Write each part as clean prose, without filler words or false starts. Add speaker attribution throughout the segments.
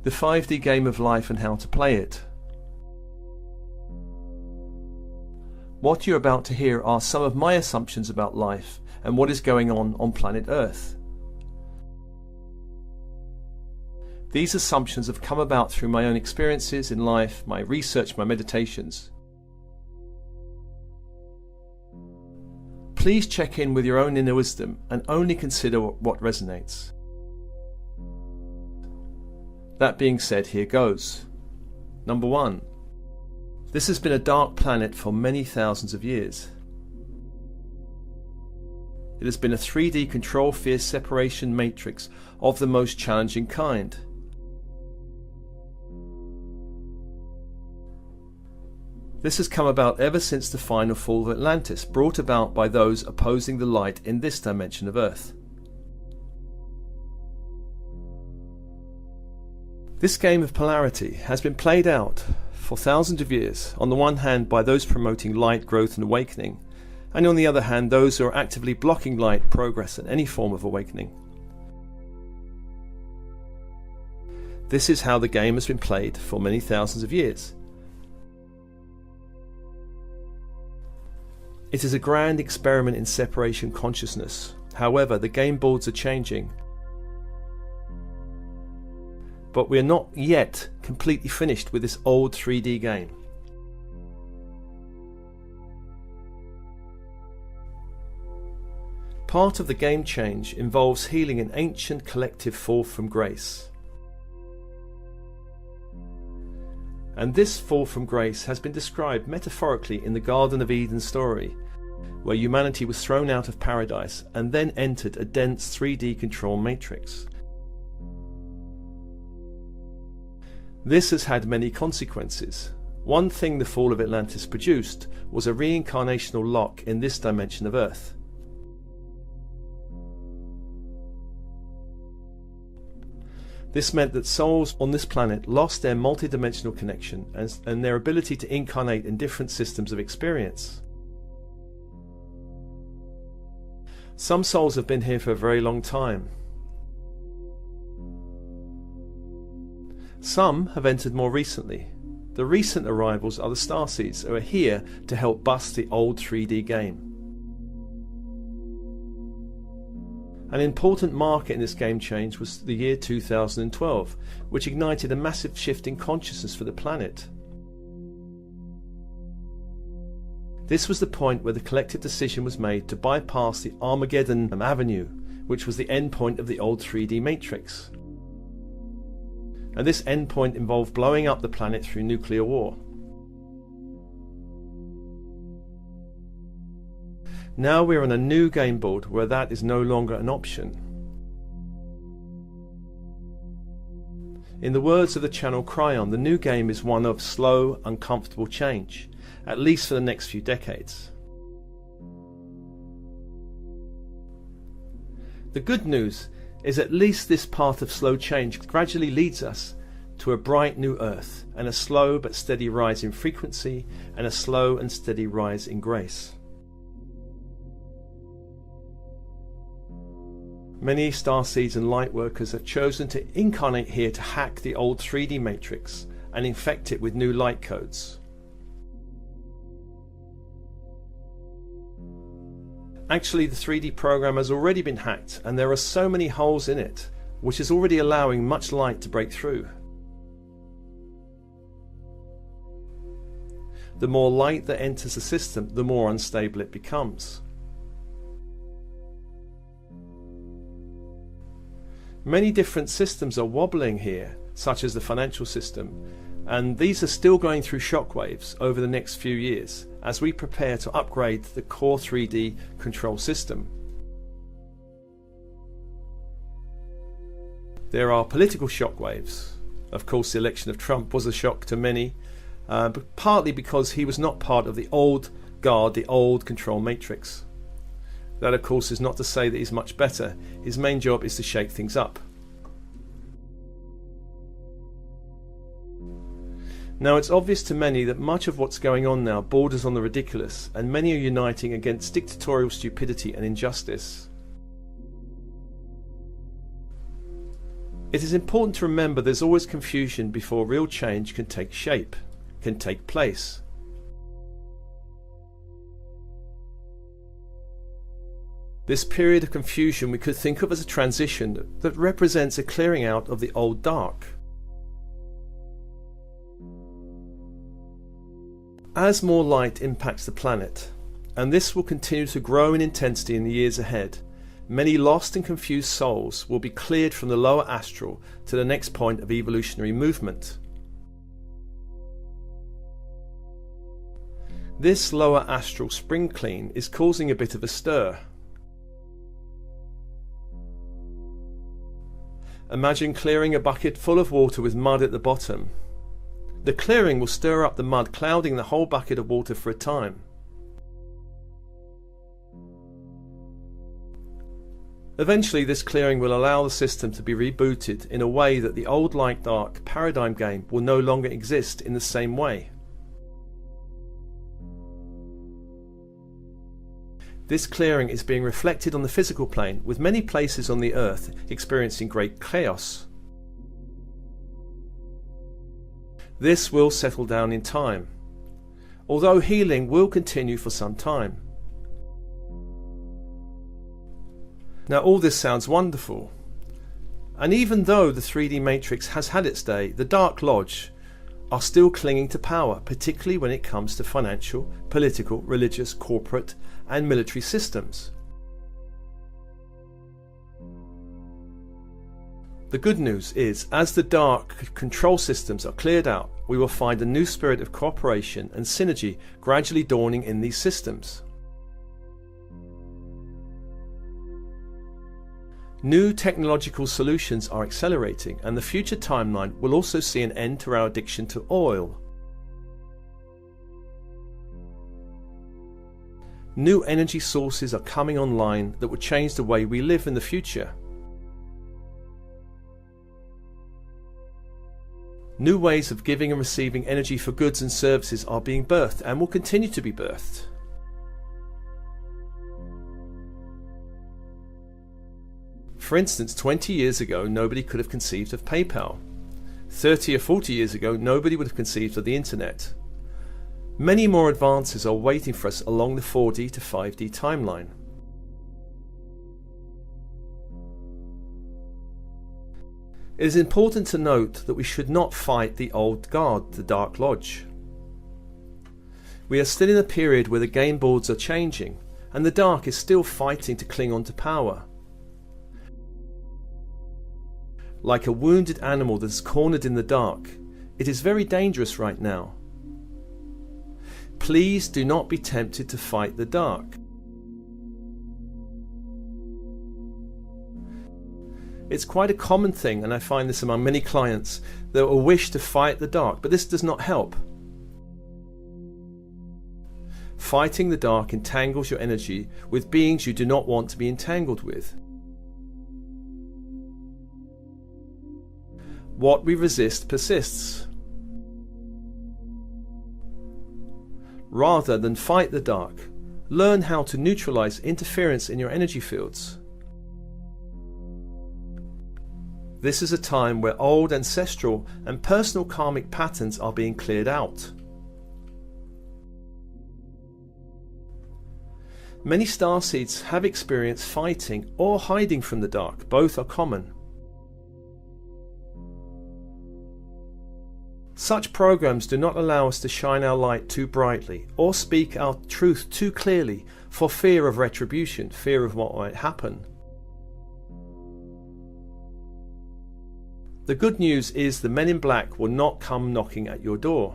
Speaker 1: The 5D game of life and how to play it. What you're about to hear are some of my assumptions about life and what is going on planet Earth. These assumptions have come about through my own experiences in life, my research, my meditations. Please check in with your own inner wisdom and only consider what resonates. That being said, here goes. Number 1. This has been a dark planet for many thousands of years. It has been a 3D control fear separation matrix of the most challenging kind. This has come about ever since the final fall of Atlantis, brought about by those opposing the light in this dimension of Earth. This game of polarity has been played out for thousands of years, on the one hand by those promoting light, growth and awakening, and on the other hand those who are actively blocking light, progress and any form of awakening. This is how the game has been played for many thousands of years. It is a grand experiment in separation consciousness. However, the game boards are changing. But we are not yet completely finished with this old 3D game. Part of the game change involves healing an ancient collective fall from grace. And this fall from grace has been described metaphorically in the Garden of Eden story, where humanity was thrown out of paradise and then entered a dense 3D control matrix. This has had many consequences. One thing the fall of Atlantis produced was a reincarnational lock in this dimension of Earth. This meant that souls on this planet lost their multidimensional connection and their ability to incarnate in different systems of experience. Some souls have been here for a very long time. Some have entered more recently. The recent arrivals are the starseeds, who are here to help bust the old 3D game. An important marker in this game change was the year 2012, which ignited a massive shift in consciousness for the planet. This was the point where the collective decision was made to bypass the Armageddon Avenue, which was the endpoint of the old 3D matrix. And this endpoint involved blowing up the planet through nuclear war. Now we're on a new game board where that is no longer an option. In the words of the channel Cryon, the new game is one of slow, uncomfortable change, at least for the next few decades. The good news is at least this path of slow change gradually leads us to a bright new Earth, and a slow but steady rise in frequency, and a slow and steady rise in grace. Many starseeds and light workers have chosen to incarnate here to hack the old 3D matrix and infect it with new light codes. Actually, the 3D program has already been hacked, and there are so many holes in it, which is already allowing much light to break through. The more light that enters the system, the more unstable it becomes. Many different systems are wobbling here, such as the financial system, and these are still going through shockwaves over the next few years as we prepare to upgrade the core 3D control system. There are political shockwaves. Of course, the election of Trump was a shock to many, but partly because he was not part of the old guard, the old control matrix. That, of course, is not to say that he's much better. His main job is to shake things up. Now, it's obvious to many that much of what's going on now borders on the ridiculous, and many are uniting against dictatorial stupidity and injustice. It is important to remember there's always confusion before real change can take shape, can take place. This period of confusion we could think of as a transition that represents a clearing out of the old dark. As more light impacts the planet, and this will continue to grow in intensity in the years ahead, many lost and confused souls will be cleared from the lower astral to the next point of evolutionary movement. This lower astral spring clean is causing a bit of a stir. Imagine clearing a bucket full of water with mud at the bottom. The clearing will stir up the mud, clouding the whole bucket of water for a time. Eventually, this clearing will allow the system to be rebooted in a way that the old light-dark paradigm game will no longer exist in the same way. This clearing is being reflected on the physical plane, with many places on the Earth experiencing great chaos. This will settle down in time, although healing will continue for some time. Now, all this sounds wonderful, and even though the 3D matrix has had its day, the Dark Lodge are still clinging to power, particularly when it comes to financial, political, religious, corporate and military systems. The good news is, as the dark control systems are cleared out, we will find a new spirit of cooperation and synergy gradually dawning in these systems. New technological solutions are accelerating, and the future timeline will also see an end to our addiction to oil. New energy sources are coming online that will change the way we live in the future. New ways of giving and receiving energy for goods and services are being birthed and will continue to be birthed. For instance, 20 years ago, nobody could have conceived of PayPal. 30 or 40 years ago, nobody would have conceived of the internet. Many more advances are waiting for us along the 4D to 5D timeline. It is important to note that we should not fight the old guard, the Dark Lodge. We are still in a period where the game boards are changing, and the dark is still fighting to cling on to power. Like a wounded animal that is cornered in the dark, it is very dangerous right now. Please do not be tempted to fight the dark. It's quite a common thing, and I find this among many clients, that will wish to fight the dark, but this does not help. Fighting the dark entangles your energy with beings you do not want to be entangled with. What we resist persists. Rather than fight the dark, learn how to neutralize interference in your energy fields. This is a time where old ancestral and personal karmic patterns are being cleared out. Many starseeds have experienced fighting or hiding from the dark. Both are common. Such programs do not allow us to shine our light too brightly or speak our truth too clearly for fear of retribution, fear of what might happen. The good news is the men in black will not come knocking at your door.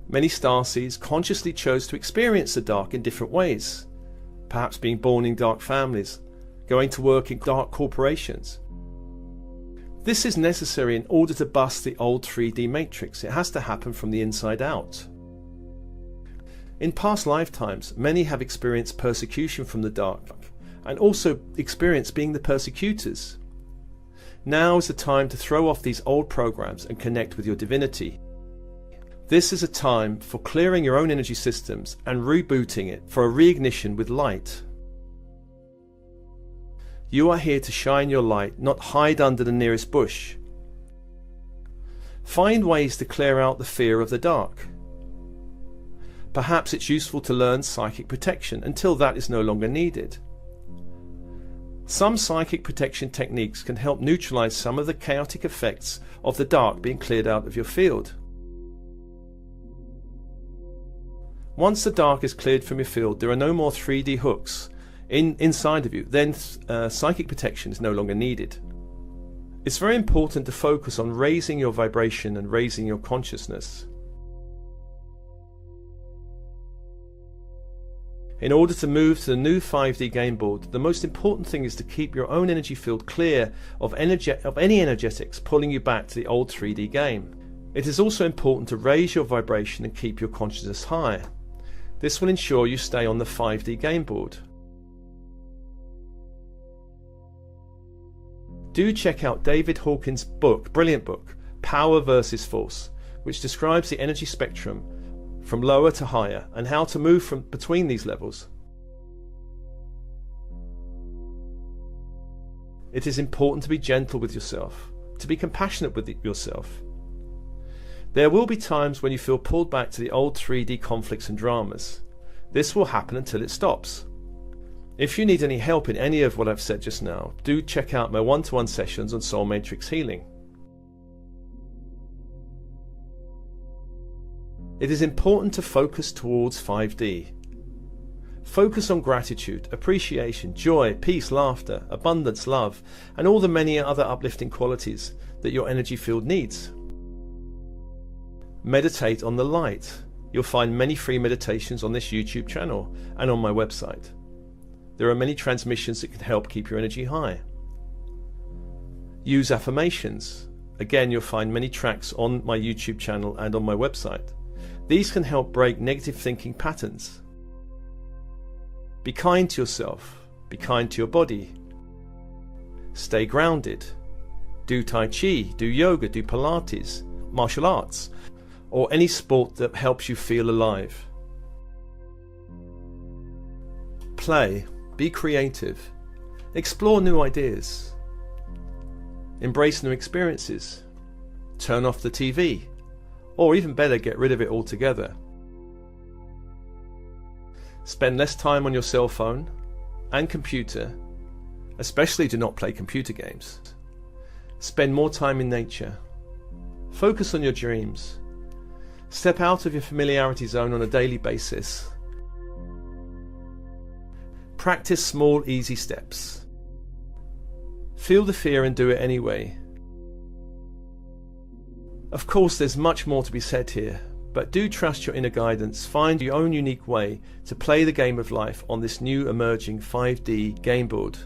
Speaker 1: Many starseeds consciously chose to experience the dark in different ways, perhaps being born in dark families, going to work in dark corporations. This is necessary in order to bust the old 3D matrix. It has to happen from the inside out. In past lifetimes, many have experienced persecution from the dark and also experienced being the persecutors. Now is the time to throw off these old programs and connect with your divinity. This is a time for clearing your own energy systems and rebooting it for a reignition with light. You are here to shine your light, not hide under the nearest bush. Find ways to clear out the fear of the dark. Perhaps it's useful to learn psychic protection until that is no longer needed. Some psychic protection techniques can help neutralize some of the chaotic effects of the dark being cleared out of your field. Once the dark is cleared from your field, there are no more 3D hooks inside of you. Then psychic protection is no longer needed. It's very important to focus on raising your vibration and raising your consciousness. In order to move to the new 5D game board, the most important thing is to keep your own energy field clear of any energetics pulling you back to the old 3D game. It is also important to raise your vibration and keep your consciousness high. This will ensure you stay on the 5D game board. Do check out David Hawkins' brilliant book, Power versus Force, which describes the energy spectrum from lower to higher and how to move from between these levels. It is important to be gentle with yourself, to be compassionate with yourself. There will be times when you feel pulled back to the old 3D conflicts and dramas. This will happen until it stops. If you need any help in any of what I've said just now, do check out my one-to-one sessions on Soul Matrix Healing. It is important to focus towards 5D. Focus on gratitude, appreciation, joy, peace, laughter, abundance, love, and all the many other uplifting qualities that your energy field needs. Meditate on the light. You'll find many free meditations on this YouTube channel and on my website. There are many transmissions that can help keep your energy high. Use affirmations. Again, you'll find many tracks on my YouTube channel and on my website. These can help break negative thinking patterns. Be kind to yourself. Be kind to your body. Stay grounded. Do Tai Chi, do yoga, do Pilates, martial arts, or any sport that helps you feel alive. Play. Be creative. Explore new ideas. Embrace new experiences. Turn off the TV. Or even better, get rid of it altogether. Spend less time on your cell phone and computer. Especially do not play computer games. Spend more time in nature. Focus on your dreams. Step out of your familiarity zone on a daily basis. Practice small, easy steps. Feel the fear and do it anyway. Of course, there's much more to be said here, but do trust your inner guidance. Find your own unique way to play the game of life on this new emerging 5D game board.